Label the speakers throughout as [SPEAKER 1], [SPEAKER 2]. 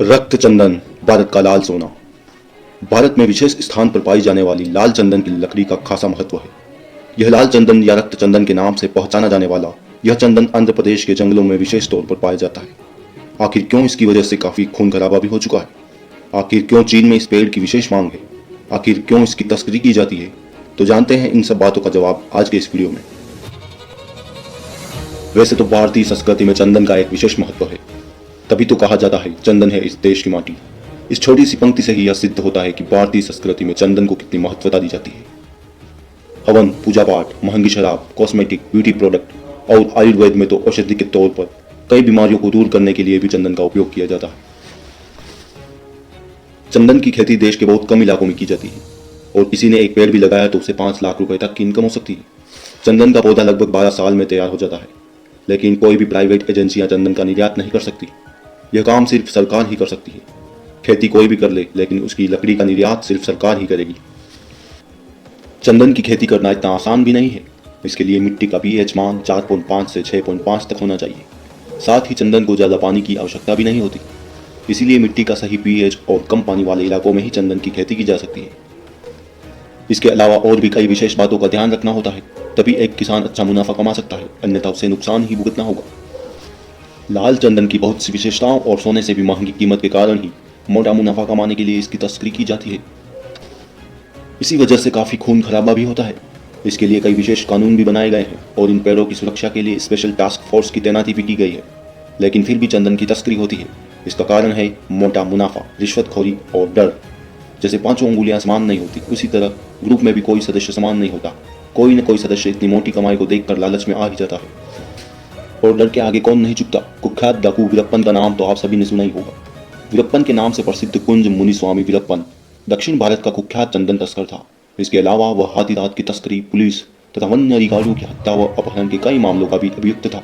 [SPEAKER 1] रक्त चंदन भारत का लाल सोना। भारत में विशेष स्थान पर पाई जाने वाली लाल चंदन की लकड़ी का खासा महत्व है। यह लाल चंदन या रक्त चंदन के नाम से पहचाना जाने वाला यह चंदन आंध्र प्रदेश के जंगलों में विशेष तौर पर पाया जाता है। आखिर क्यों इसकी वजह से काफी खून खराबा भी हो चुका है? आखिर क्यों चीन में इस पेड़ की विशेष मांग है? आखिर क्यों इसकी तस्करी की जाती है? तो जानते हैं इन सब बातों का जवाब आज के इस वीडियो में। वैसे तो भारतीय संस्कृति में चंदन का एक विशेष महत्व है, तभी तो कहा जाता है चंदन है इस देश की माटी। इस छोटी सी पंक्ति से ही यह सिद्ध होता है कि भारतीय संस्कृति में चंदन को कितनी महत्वता दी जाती है। हवन, पूजा पाठ, महंगी शराब, कॉस्मेटिक, ब्यूटी प्रोडक्ट और आयुर्वेद में तो औषधि के तौर पर कई बीमारियों को दूर करने के लिए भी चंदन का उपयोग किया जाता है। चंदन की खेती देश के बहुत कम इलाकों में की जाती है और किसी ने एक पेड़ भी लगाया तो उसे 5 लाख रुपए तक की इनकम हो सकती है। चंदन का पौधा लगभग 12 साल में तैयार हो जाता है, लेकिन कोई भी प्राइवेट एजेंसियां चंदन का निर्यात नहीं कर सकती। यह काम सिर्फ सरकार ही कर सकती है। खेती कोई भी कर ले, लेकिन उसकी लकड़ी का निर्यात सिर्फ सरकार ही करेगी। चंदन की खेती करना इतना आसान भी नहीं है। इसके लिए मिट्टी का pH मान 4.5 से 6.5 तक होना चाहिए। साथ ही चंदन को ज़्यादा पानी की आवश्यकता भी नहीं होती। इसीलिए मिट्टी का सही pH और कम पानी वाले इलाकों में ही चंदन की खेती की जा सकती है। इसके अलावा और भी कई विशेष बातों का ध्यान रखना होता है, तभी एक किसान अच्छा मुनाफा कमा सकता है, अन्यथा उसे नुकसान ही भुगतना होगा। लाल चंदन की बहुत सी विशेषताओं और सोने से भी महंगी कीमत के कारण ही मोटा मुनाफा कमाने के लिए इसकी तस्करी की जाती है। इसी वजह से काफी खून खराबा भी होता है। इसके लिए कई विशेष कानून भी बनाए गए हैं और इन पेड़ों की सुरक्षा के लिए स्पेशल टास्क फोर्स की तैनाती भी की गई है, लेकिन फिर भी चंदन की तस्करी होती है। इसका कारण है मोटा मुनाफा, रिश्वतखोरी और डर। जैसे 5 उंगलियां समान नहीं होती, उसी तरह ग्रुप में भी कोई सदस्य समान नहीं होता। कोई न कोई सदस्य इतनी मोटी कमाई को देखकर लालच में आ ही जाता है। और डर के आगे कौन नहीं झुकता। कुख्यात डाकू वीरप्पन का नाम तो आप सभी ने सुना ही होगा। वीरप्पन के नाम से प्रसिद्ध कुंज मुनिस्वामी वीरप्पन दक्षिण भारत का कुख्यात चंदन तस्कर था। इसके अलावा वह हाथी दांत की तस्करी, पुलिस तथा वन्य अधिकारियों की हत्या व अपहरण के कई मामलों का भी अभियुक्त था।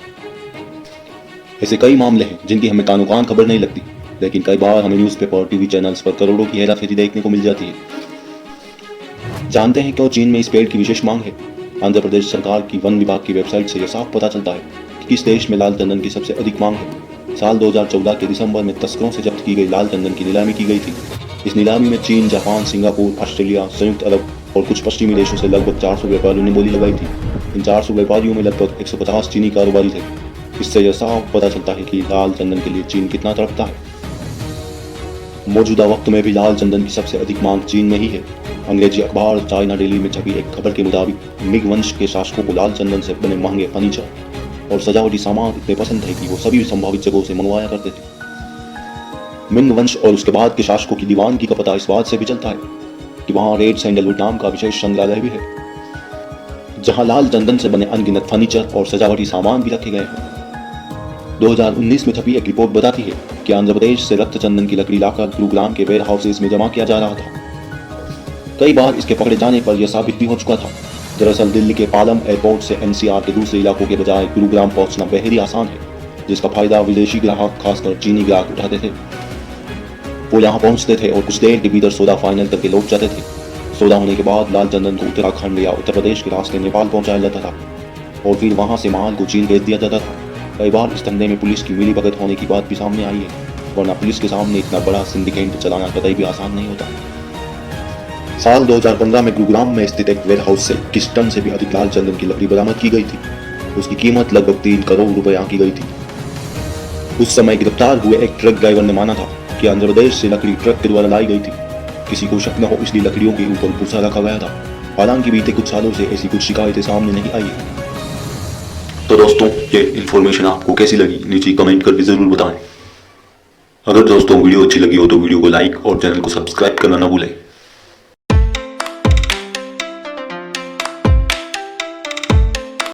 [SPEAKER 1] ऐसे कई मामले हैं जिनकी हमें कानो कान खबर नहीं लगती, लेकिन कई बार हमें न्यूज़पेपर, टीवी चैनल्स पर करोड़ों की हेराफेरी देखने को मिल जाती है। जानते हैं क्यों चीन में इस पेड़ की विशेष मांग है? आंध्र प्रदेश सरकार की वन विभाग की वेबसाइट से यह साफ पता चलता है कि किस देश में लाल चंदन की सबसे अधिक मांग है। साल 2014 के दिसंबर में तस्करों से जब्त की गई लाल चंदन की नीलामी की गई थी। इस नीलामी में चीन, जापान, सिंगापुर, ऑस्ट्रेलिया, संयुक्त अरब और कुछ पश्चिमी देशों से लगभग 400 व्यापारियों ने बोली लगाई थी। इन 400 व्यापारियों में लगभग 150 चीनी कारोबारी थे। इससे यह साफ पता चलता है कि लाल चंदन के लिए चीन कितना तड़पता है। मौजूदा वक्त में भी लाल चंदन की सबसे अधिक मांग चीन में ही है। अंग्रेजी अखबार चाइना डेली में छपी एक खबर के मुताबिक मिंग वंश के शासकों को लाल चंदन से बने महंगे फर्नीचर और सजावटी सामान इतने पसंद थे कि वो सभी संभावित जगहों से मंगवाया करते थे। मिंग वंश और उसके बाद के शासकों की दीवानगी का पता इस बात से भी चलता है कि वहाँ रेड सैंडलवुड नाम का विशेष संग्रहालय भी है, जहाँ लाल चंदन से बने अनगिनत फर्नीचर और सजावटी सामान भी रखे गए हैं। 2019 में छपी एक रिपोर्ट बताती है कि आंध्र प्रदेश से रक्त चंदन की लकड़ी लाकर गुरुग्राम के वेयर हाउसेज में जमा किया जा रहा था। कई बार इसके पकड़े जाने पर यह साबित भी हो चुका था। दरअसल दिल्ली के पालम एयरपोर्ट से एनसीआर के दूसरे इलाकों के बजाय गुरुग्राम पहुंचना बेहद ही आसान है, जिसका फायदा विदेशी ग्राहक, खासकर चीनी ग्राहक उठाते थे। वो यहाँ पहुंचते थे और कुछ देर के भीतर सौदा फाइनल करके लौट जाते थे। सौदा होने के बाद लाल चंदन को उत्तराखंड या उत्तर प्रदेश के रास्ते नेपाल पहुंचाया जाता था और फिर वहां से माल को चीन भेज दिया जाता था। कई बार इस धंधे में पुलिस की मिलीभगत होने की बात भी सामने आई है, वरना पुलिस के सामने इतना बड़ा सिंडिकेट चलाना कतई भी आसान नहीं होता। साल 2015 में गुरुग्राम में स्थित एक वेयर हाउस से 21 टन से भी अधिक लाल चंदन की लकड़ी बरामद की गई थी। उसकी कीमत लगभग 3 करोड़ रुपए आंकी गई थी। उस समय गिरफ्तार हुए एक ट्रक ड्राइवर ने माना था कि आंध्र प्रदेश से लकड़ी ट्रक के द्वारा लाई गई थी। किसी को शक न हो इसलिए लकड़ियों के ऊपर भूसा रखा गया था। हालांकि बीते कुछ सालों से ऐसी कुछ शिकायतें सामने नहीं आई है। तो दोस्तों, ये इन्फॉर्मेशन आपको कैसी लगी नीचे कमेंट करके जरूर बताएं। अगर दोस्तों वीडियो अच्छी लगी हो तो वीडियो को लाइक और चैनल को सब्सक्राइब करना ना भूलें।